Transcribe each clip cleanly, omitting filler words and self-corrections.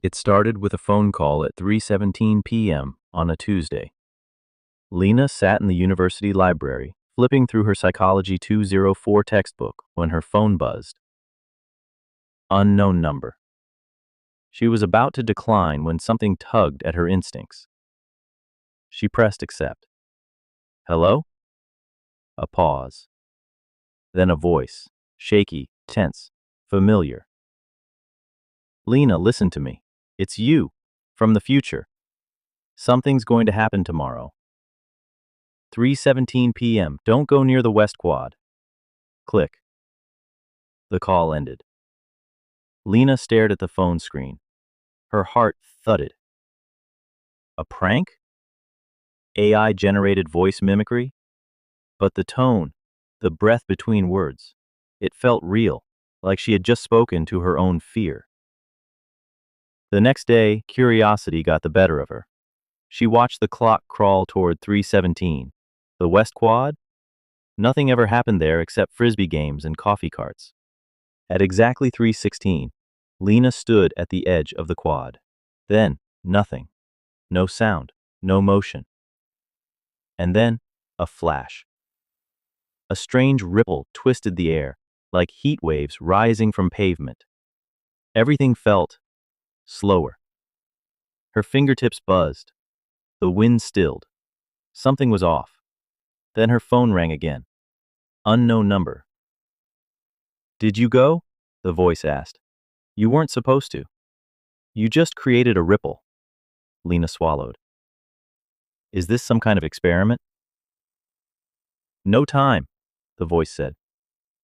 It started with a phone call at 3:17 p.m. on a Tuesday. Lena sat in the university library, flipping through her Psychology 204 textbook when her phone buzzed. Unknown number. She was about to decline when something tugged at her instincts. She pressed accept. Hello? A pause. Then a voice, shaky, tense, familiar. Lena, listen to me. It's you, from the future. Something's going to happen tomorrow. 3:17 p.m. Don't go near the West Quad. Click. The call ended. Lena stared at the phone screen. Her heart thudded. A prank? AI-generated voice mimicry? But the tone, the breath between words, it felt real, like she had just spoken to her own fear. The next day, curiosity got the better of her. She watched the clock crawl toward 3:17. The West Quad? Nothing ever happened there except frisbee games and coffee carts. At exactly 3:16, Lena stood at the edge of the quad. Then, nothing. No sound, no motion. And then, a flash. A strange ripple twisted the air, like heat waves rising from pavement. Everything felt slower. Her fingertips buzzed. The wind stilled. Something was off. Then her phone rang again. Unknown number. Did you go? The voice asked. You weren't supposed to. You just created a ripple. Lena swallowed. Is this some kind of experiment? No time, the voice said.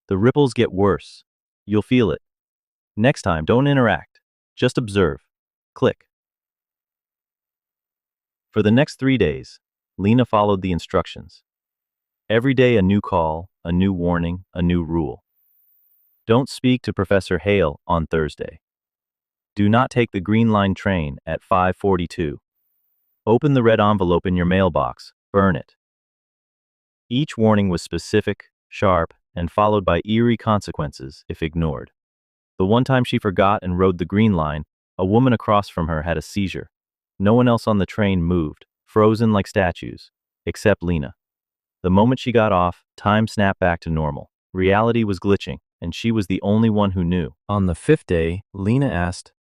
The ripples get worse. You'll feel it. Next time, don't interact. Just observe. Click. For the next 3 days, Lena followed the instructions. Every day a new call, a new warning, a new rule. Don't speak to Professor Hale on Thursday. Do not take the Green Line train at 5:42. Open the red envelope in your mailbox. Burn it. Each warning was specific, sharp, and followed by eerie consequences if ignored. The one time she forgot and rode the Green Line, a woman across from her had a seizure. No one else on the train moved, frozen like statues, except Lena. The moment she got off, time snapped back to normal. Reality was glitching, and she was the only one who knew. On the 5th day, Lena asked,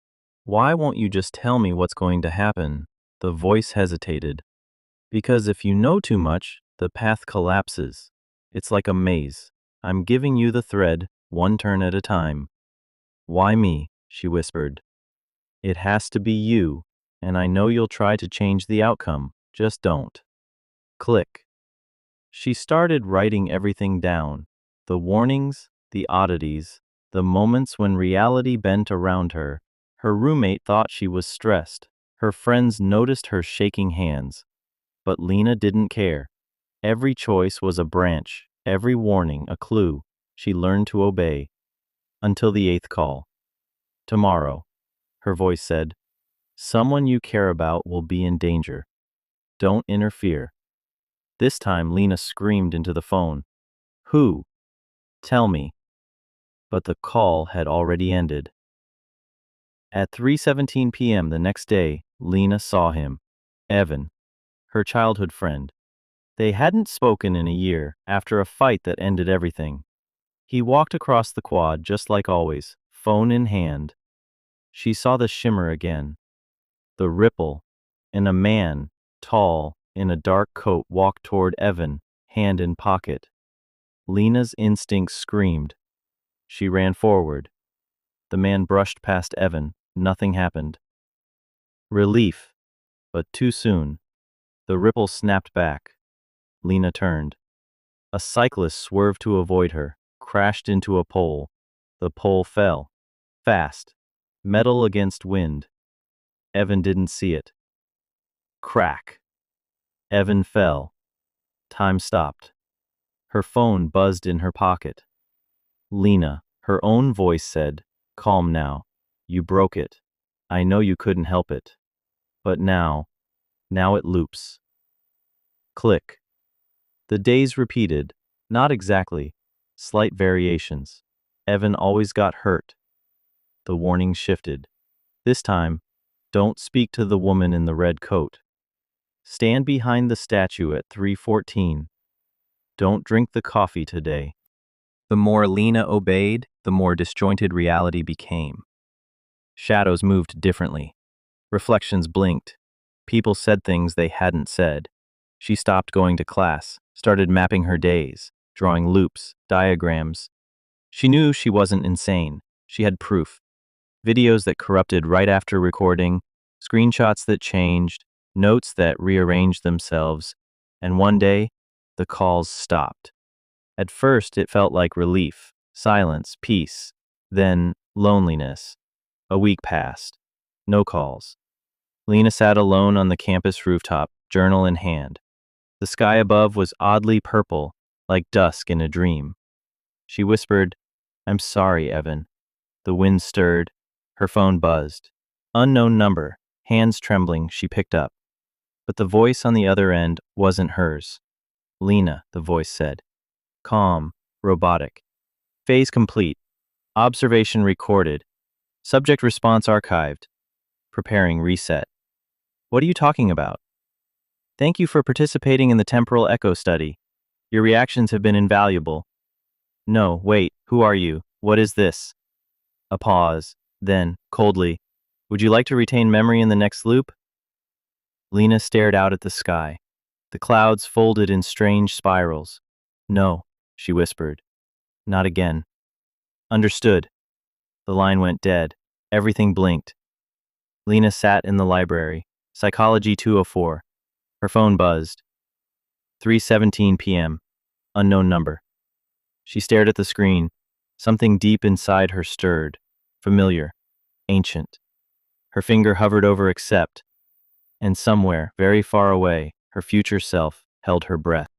"Why won't you just tell me what's going to happen?" The voice hesitated. Because if you know too much, the path collapses. It's like a maze. I'm giving you the thread, one turn at a time. Why me? She whispered. It has to be you, and I know you'll try to change the outcome. Just don't. Click. She started writing everything down. The warnings, the oddities, the moments when reality bent around her. Her roommate thought she was stressed. Her friends noticed her shaking hands. But Lena didn't care. Every choice was a branch, every warning a clue. She learned to obey. Until the 8th call. Tomorrow, her voice said, someone you care about will be in danger. Don't interfere. This time Lena screamed into the phone. Who? Tell me. But the call had already ended. At 3:17 p.m. the next day, Lena saw him. Evan, her childhood friend. They hadn't spoken in a year after a fight that ended everything. He walked across the quad just like always, phone in hand. She saw the shimmer again. The ripple, and a man, tall, in a dark coat walked toward Evan, hand in pocket. Lena's instincts screamed. She ran forward. The man brushed past Evan. Nothing happened. Relief, but too soon. The ripple snapped back. Lena turned. A cyclist swerved to avoid her, crashed into a pole. The pole fell. Fast. Metal against wind. Evan didn't see it. Crack. Evan fell. Time stopped. Her phone buzzed in her pocket. Lena, her own voice said, calm now. You broke it. I know you couldn't help it. But now it loops. Click. The days repeated, not exactly, slight variations. Evan always got hurt. The warning shifted. This time, Don't speak to the woman in the red coat. Stand behind the statue at 3:14. Don't drink the coffee today. The more Lena obeyed, the more disjointed reality became. Shadows moved differently. Reflections blinked. People said things they hadn't said. She stopped going to class, started mapping her days, drawing loops, diagrams. She knew she wasn't insane. She had proof. Videos that corrupted right after recording, screenshots that changed, notes that rearranged themselves, and one day, the calls stopped. At first, it felt like relief, silence, peace, then loneliness. A week passed. No calls. Lena sat alone on the campus rooftop, journal in hand. The sky above was oddly purple, like dusk in a dream. She whispered, "I'm sorry, Evan." The wind stirred. Her phone buzzed. Unknown number. Hands trembling, she picked up. But the voice on the other end wasn't hers. "Lena," the voice said. Calm, robotic. Phase complete. Observation recorded. Subject response archived. Preparing reset. "What are you talking about?" "Thank you for participating in the temporal echo study. Your reactions have been invaluable." "No, wait, who are you? What is this?" A pause. Then, coldly, "Would you like to retain memory in the next loop?" Lena stared out at the sky. The clouds folded in strange spirals. "No," she whispered. "Not again." "Understood." The line went dead. Everything blinked. Lena sat in the library. Psychology 204. Her phone buzzed. 3:17 p.m. Unknown number. She stared at the screen. Something deep inside her stirred. Familiar. Ancient. Her finger hovered over accept. And somewhere, very far away, her future self held her breath.